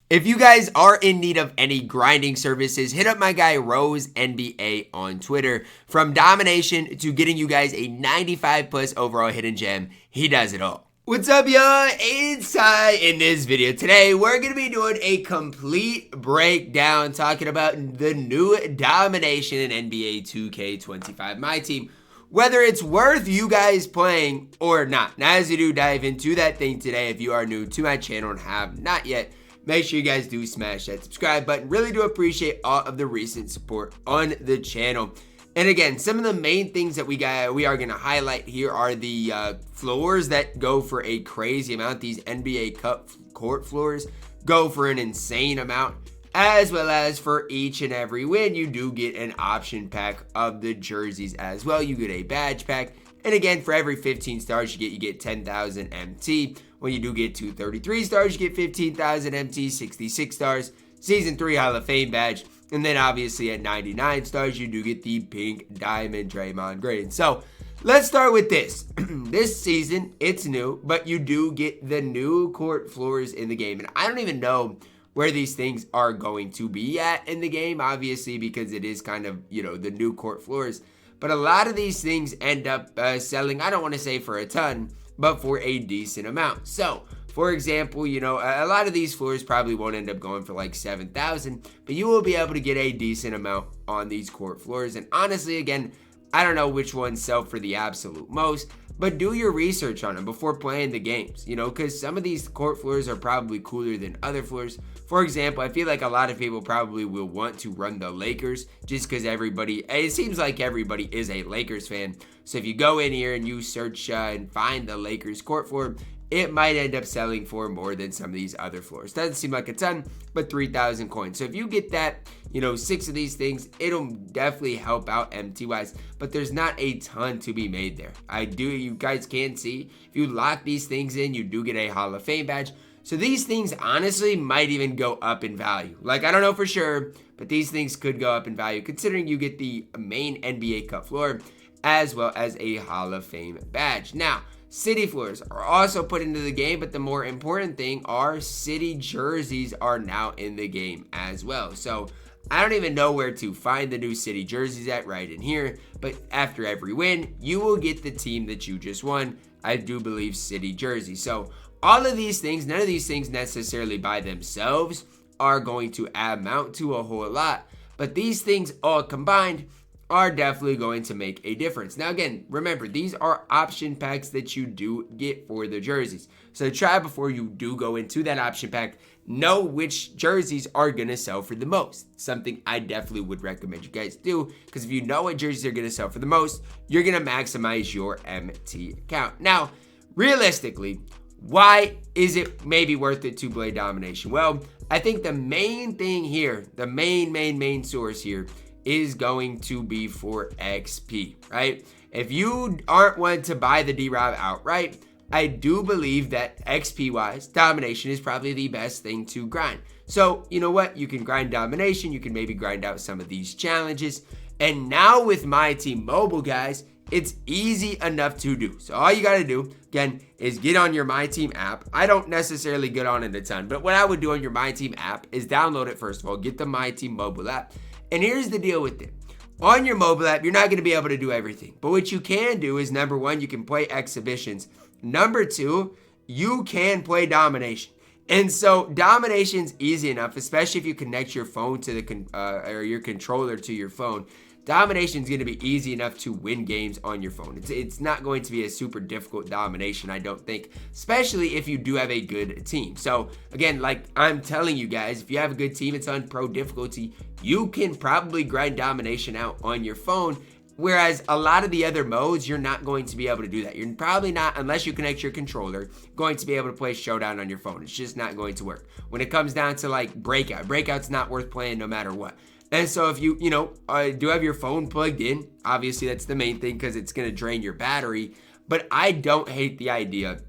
If you guys are in need of any grinding services, hit up my guy Rose NBA on Twitter. From domination to getting you guys a 95 plus overall hidden gem, he does it all. What's up, y'all? It's Ty. In this video today, we're going to be doing a complete breakdown talking about the new domination in NBA 2K25 MyTeam. Whether it's worth you guys playing or not. Now, as you do dive into that thing today, if you are new to my channel and have not yet, make sure you guys do smash that subscribe button. Really do appreciate all of the recent support on the channel. And again, some of the main things that we are going to highlight here are the floors that go for a crazy amount. These NBA Cup court floors go for an insane amount. As well as for each and every win, you do get an option pack of the jerseys as well. You get a badge pack. And again, for every 15 stars you get 10,000 MT. When you do get 233 stars, you get 15,000 MT, 66 stars, Season 3 Hall of Fame badge. And then obviously at 99 stars, you do get the pink diamond Draymond Green. So let's start with this. This season, it's new, but you do get the new court floors in the game. And I don't even know where these things are going to be at in the game, obviously, because it is kind of, the new court floors. But a lot of these things end up selling, I don't want to say for a ton, but for a decent amount. So, for example, a lot of these floors probably won't end up going for like 7,000, but you will be able to get a decent amount on these court floors. And honestly, again, I don't know which ones sell for the absolute most, but do your research on them before playing the games, because some of these court floors are probably cooler than other floors. For example, I feel like a lot of people probably will want to run the Lakers just because it seems like everybody is a Lakers fan. So if you go in here and you search and find the Lakers court floor, it might end up selling for more than some of these other floors. Doesn't seem like a ton, but 3,000 coins. So if you get that, 6 of these things, it'll definitely help out MT-wise, but there's not a ton to be made there. You guys can see, if you lock these things in, you do get a Hall of Fame badge. So these things honestly might even go up in value. Like, I don't know for sure, but these things could go up in value considering you get the main NBA Cup floor as well as a Hall of Fame badge. Now, city floors are also put into the game, but the more important thing are city jerseys are now in the game as well. So I don't even know where to find the new city jerseys at right in here, but after every win, you will get the team that you just won. I do believe city jerseys. So all of these things, none of these things necessarily by themselves are going to amount to a whole lot, but these things all combined are definitely going to make a difference. Now again, remember, these are option packs that you do get for the jerseys. So try before you do go into that option pack, know which jerseys are going to sell for the most. Something I definitely would recommend you guys do, because if you know what jerseys are going to sell for the most, you're going to maximize your MT account. Now, realistically, why is it maybe worth it to play domination? Well, I think the main thing here, the main source here is going to be for XP, right? If you aren't one to buy the D-Rob outright, I do believe that XP-wise, domination is probably the best thing to grind. So, you know what? You can grind domination. You can maybe grind out some of these challenges. And now with MyTeam Mobile, guys, it's easy enough to do. So all you got to do, again, is get on your MyTeam app. I don't necessarily get on it a ton, but what I would do on your MyTeam app is download it first of all, get the MyTeam Mobile app. And here's the deal with it. On your mobile app, you're not going to be able to do everything. But what you can do is, number one, you can play exhibitions. Number two, you can play domination. And so domination's easy enough, especially if you connect your phone to or your controller to your phone. Domination is going to be easy enough to win games on your phone. It's not going to be a super difficult domination, I don't think, especially if you do have a good team. So again, like I'm telling you guys, if you have a good team, it's on pro difficulty, you can probably grind domination out on your phone. Whereas a lot of the other modes, you're not going to be able to do that. You're probably not, unless you connect your controller, going to be able to play Showdown on your phone. It's just not going to work. When it comes down to like Breakout's not worth playing no matter what. And so if you do have your phone plugged in, obviously that's the main thing because it's going to drain your battery. But I don't hate the idea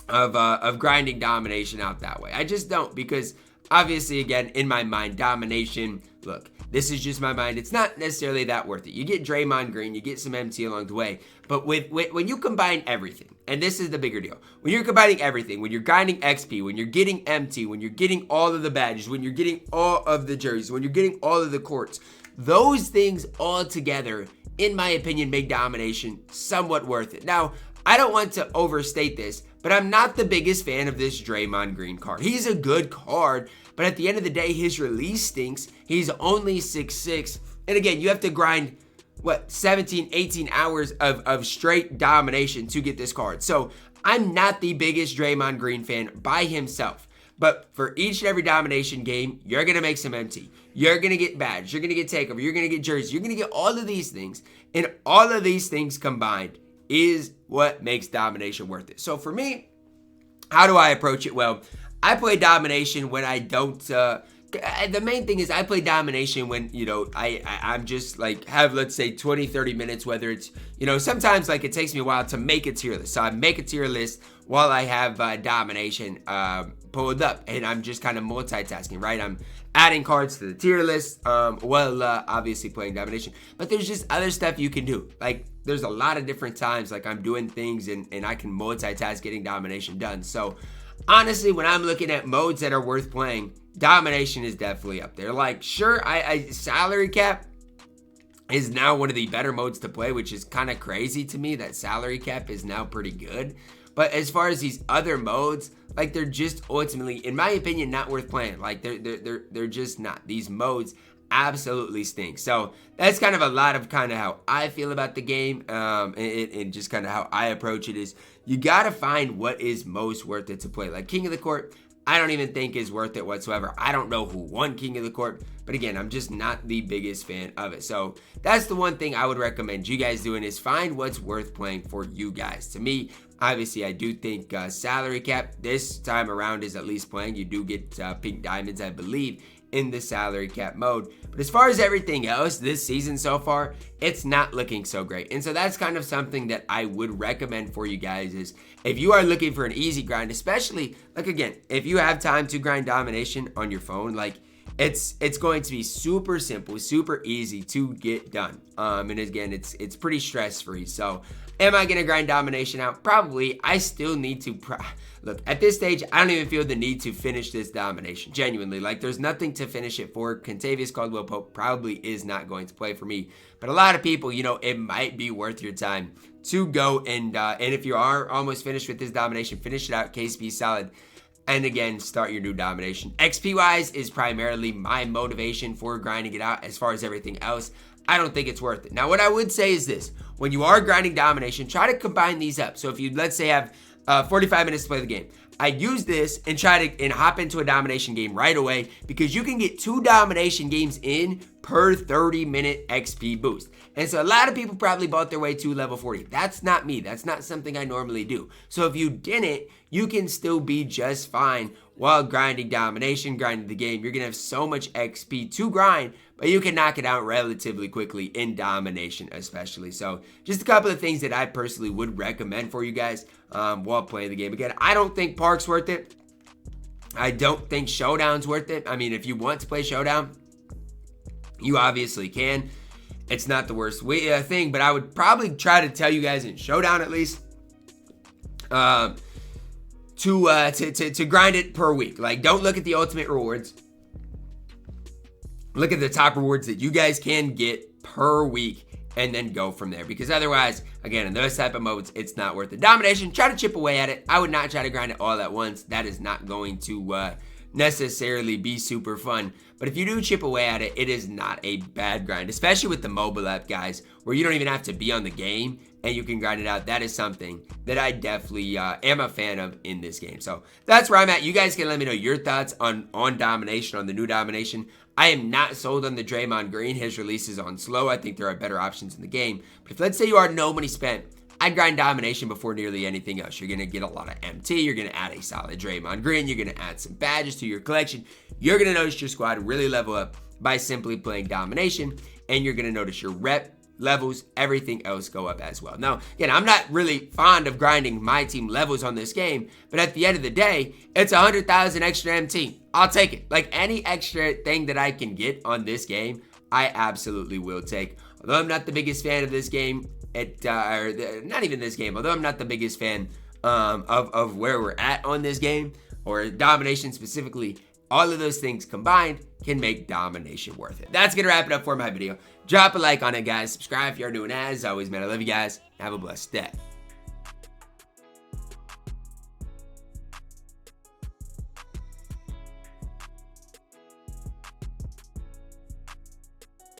of grinding domination out that way. I just don't, because obviously, again, in my mind, domination, look, this is just my mind, it's not necessarily that worth it. You get Draymond Green, you get some MT along the way, but when you combine everything, and this is the bigger deal, when you're combining everything, when you're grinding XP, when you're getting MT, when you're getting all of the badges, when you're getting all of the jerseys, when you're getting all of the courts, those things all together, in my opinion, make domination somewhat worth it. Now, I don't want to overstate this, but I'm not the biggest fan of this Draymond Green card. He's a good card, but at the end of the day, his release stinks. He's only 6'6". And again, you have to grind, 17, 18 hours of straight domination to get this card. So I'm not the biggest Draymond Green fan by himself. But for each and every domination game, you're going to make some MT. You're going to get badges. You're going to get takeover. You're going to get jerseys. You're going to get all of these things. And all of these things combined is what makes domination worth it. So for me, how do I approach it? Well, I play domination when I don't, the main thing is I play domination when, I'm just like have, let's say 20, 30 minutes, whether it's, sometimes like it takes me a while to make a tier list. So I make a tier list while I have domination pulled up, and I'm just kind of multitasking, right? I'm adding cards to the tier list while obviously playing domination. But there's just other stuff you can do. Like there's a lot of different times like I'm doing things and I can multitask getting domination done. So honestly, when I'm looking at modes that are worth playing, domination is definitely up there. Like, sure, I salary cap is now one of the better modes to play, which is kind of crazy to me that salary cap is now pretty good. But as far as these other modes, like they're just ultimately, in my opinion, not worth playing. Like they're just not. These modes absolutely stink. So that's kind of a lot of kind of how I feel about the game, and just kind of how I approach it is you got to find what is most worth it to play. Like King of the Court, I don't even think is worth it whatsoever. I don't know who won King of the Court, but again, I'm just not the biggest fan of it. So that's the one thing I would recommend you guys doing is find what's worth playing for you guys. To me, obviously, I do think salary cap this time around is at least playing. You do get pink diamonds, I believe, in the salary cap mode. But as far as everything else this season so far, it's not looking so great. And so that's kind of something that I would recommend for you guys is if you are looking for an easy grind, especially, like again, if you have time to grind domination on your phone, like it's going to be super simple, super easy to get done. And again, it's pretty stress-free. So am I going to grind domination out? Probably. I still need to... Look, at this stage, I don't even feel the need to finish this domination. Genuinely. Like, there's nothing to finish it for. Kentavious Caldwell-Pope probably is not going to play for me. But a lot of people, it might be worth your time to go and if you are almost finished with this domination, finish it out, KCP solid. And again, start your new domination. XP-wise is primarily my motivation for grinding it out. As far as everything else, I don't think it's worth it. Now, what I would say is this. When you are grinding domination, try to combine these up. So if you, let's say, have 45 minutes to play the game, I'd use this and try to hop into a domination game right away because you can get 2 domination games in per 30-minute XP boost. And so a lot of people probably bought their way to level 40. That's not me. That's not something I normally do. So if you didn't, you can still be just fine while grinding domination, grinding the game. You're going to have so much XP to grind, but you can knock it out relatively quickly in domination especially. So just a couple of things that I personally would recommend for you guys while playing the game. Again, I don't think Park's worth it. I don't think Showdown's worth it. I mean, if you want to play Showdown, you obviously can. It's not the worst thing, but I would probably try to tell you guys in Showdown at least to grind it per week. Like, don't look at the ultimate rewards. Look at the top rewards that you guys can get per week and then go from there. Because otherwise, again, in those type of modes, it's not worth it. Domination, try to chip away at it. I would not try to grind it all at once. That is not going to necessarily be super fun. But if you do chip away at it, it is not a bad grind, especially with the mobile app, guys, where you don't even have to be on the game and you can grind it out. That is something that I definitely am a fan of in this game. So that's where I'm at. You guys can let me know your thoughts on domination, on the new domination. I am not sold on the Draymond Green. His release is on slow. I think there are better options in the game. But if let's say you are no money spent, I'd grind domination before nearly anything else. You're going to get a lot of MT. You're going to add a solid Draymond Green. You're going to add some badges to your collection. You're going to notice your squad really level up by simply playing domination. And you're going to notice your rep levels, everything else go up as well. Now, again, I'm not really fond of grinding my team levels on this game, but at the end of the day, it's 100,000 extra MT. I'll take it. Like any extra thing that I can get on this game, I absolutely will take. Although I'm not the biggest fan of this game, not even this game, although I'm not the biggest fan of where we're at on this game, or domination specifically, all of those things combined can make domination worth it. That's going to wrap it up for my video. Drop a like on it, guys. Subscribe if you're new, and as always, man, I love you guys. Have a blessed day.